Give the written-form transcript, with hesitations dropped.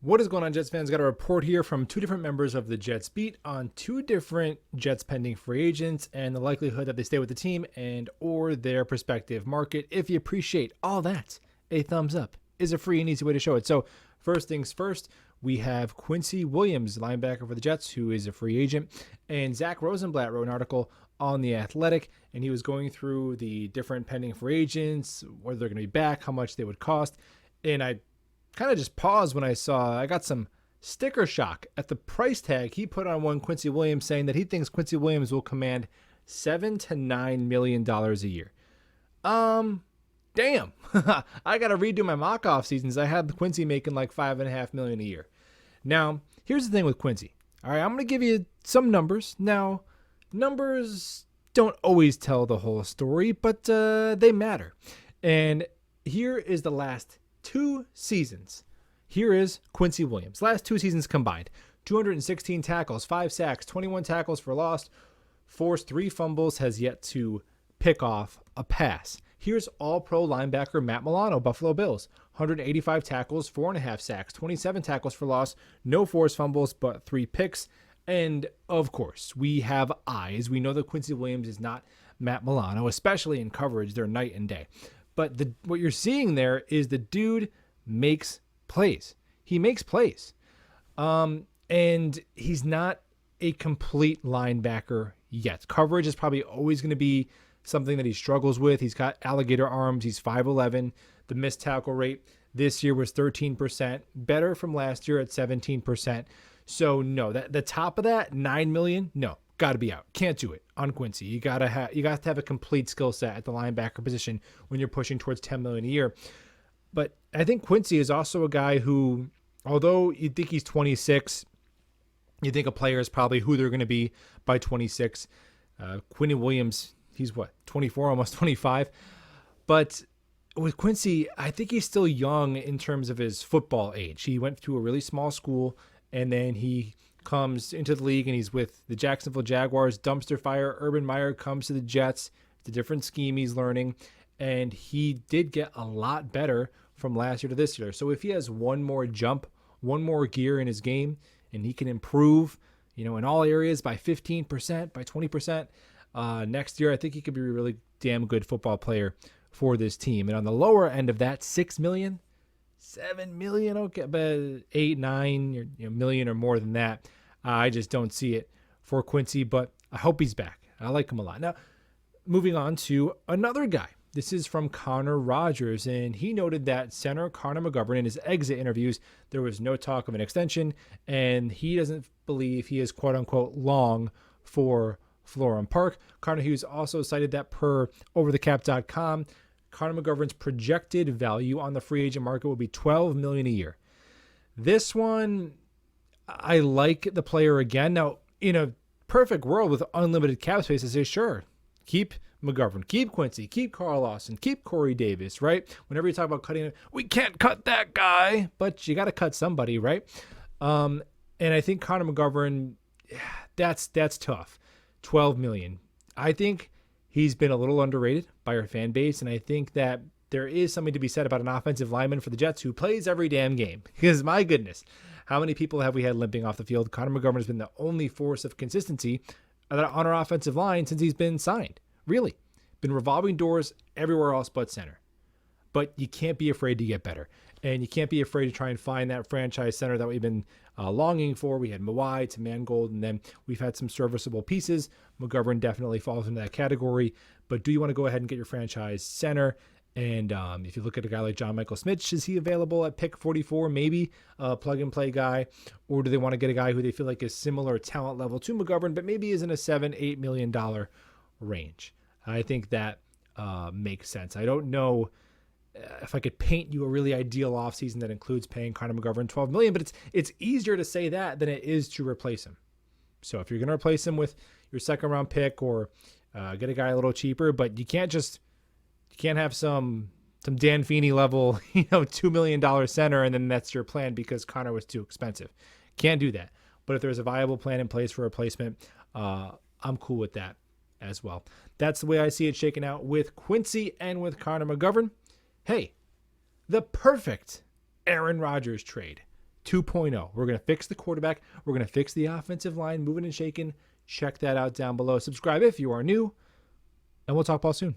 What is going on, Jets fans? Got a report here from two different members of the Jets beat on two different Jets pending free agents and the likelihood that they stay with the team and or their prospective market. If you appreciate all that, a thumbs up is a free and easy way to show it. So first things first, we have Quincy Williams, linebacker for the Jets, who is a free agent. And Zach Rosenblatt wrote an article on The Athletic, and he was going through the different pending free agents, whether they're going to be back, how much they would cost. And I kind of just paused when I got some sticker shock at the price tag he put on one Quincy Williams, saying that he thinks Quincy Williams will command $7 to $9 million a year. Damn. I got to redo my mock-off seasons. I had Quincy making like $5.5 million a year. Now, here's the thing with Quincy. All right, I'm going to give you some numbers. Now, numbers don't always tell the whole story, but they matter. And here is the last 2 seasons. Here is Quincy Williams. Last 2 seasons combined. 216 tackles, 5 sacks, 21 tackles for loss, forced 3 fumbles, has yet to pick off a pass. Here's all-pro linebacker Matt Milano, Buffalo Bills. 185 tackles, 4.5 sacks, 27 tackles for loss, no forced fumbles, but 3 picks. And, of course, we have eyes. We know that Quincy Williams is not Matt Milano, especially in coverage. They're night and day. But what you're seeing there is the dude makes plays. He makes plays. And he's not a complete linebacker yet. Coverage is probably always going to be something that he struggles with. He's got alligator arms. He's 5'11". The missed tackle rate this year was 13%, better from last year at 17%. So no, the top of that, $9 million, no, got to be out. Can't do it on Quincy. You got to have a complete skill set at the linebacker position when you're pushing towards $10 million a year. But I think Quincy is also a guy who, although you think he's 26, you think a player is probably who they're going to be by 26. Quincy Williams, he's 24, almost 25. But with Quincy, I think he's still young in terms of his football age. He went to a really small school, and then he comes into the league, and he's with the Jacksonville Jaguars. Dumpster fire. Urban Meyer comes to the Jets. It's a different scheme he's learning, and he did get a lot better from last year to this year. So if he has one more jump, one more gear in his game, and he can improve, in all areas by 15%, by 20% next year, I think he could be a really damn good football player for this team. And on the lower end of that, $6 million, $7 million, okay, but 8, 9 million or more than that. I just don't see it for Quincy, but I hope he's back. I like him a lot. Now, moving on to another guy. This is from Connor Rogers, and he noted that center Connor McGovern, in his exit interviews, there was no talk of an extension, and he doesn't believe he is quote-unquote long for Florham Park. Connor Hughes also cited that per overthecap.com, Connor McGovern's projected value on the free agent market will be $12 million a year. This one, I like the player again. Now, in a perfect world with unlimited cap space, I say, sure, keep McGovern, keep Quincy, keep Carl Lawson, keep Corey Davis, right? Whenever you talk about cutting it, we can't cut that guy, but you got to cut somebody, right? And I think Connor McGovern, that's tough. $12 million. I think he's been a little underrated by our fan base, and I think that there is something to be said about an offensive lineman for the Jets who plays every damn game. Because my goodness, how many people have we had limping off the field? Connor McGovern has been the only force of consistency on our offensive line since he's been signed. Really. Been revolving doors everywhere else but center. But you can't be afraid to get better. And you can't be afraid to try and find that franchise center that we've been longing for. We had Mawai to Mangold, and then we've had some serviceable pieces. McGovern definitely falls into that category. But do you want to go ahead and get your franchise center? And if you look at a guy like John Michael Smith, is he available at pick 44? Maybe a plug-and-play guy. Or do they want to get a guy who they feel like is similar talent level to McGovern, but maybe is in a $7-8 million range? I think that makes sense. I don't know if I could paint you a really ideal offseason that includes paying Connor McGovern $12 million, but it's easier to say that than it is to replace him. So if you're going to replace him with your second-round pick or get a guy a little cheaper, but you can't have some Dan Feeney level, $2 million center, and then that's your plan because Connor was too expensive. Can't do that. But if there's a viable plan in place for replacement, I'm cool with that as well. That's the way I see it shaking out with Quincy and with Connor McGovern. Hey, the perfect Aaron Rodgers trade 2.0. We're going to fix the quarterback. We're going to fix the offensive line, moving and shaking. Check that out down below. Subscribe if you are new, and we'll talk ball soon.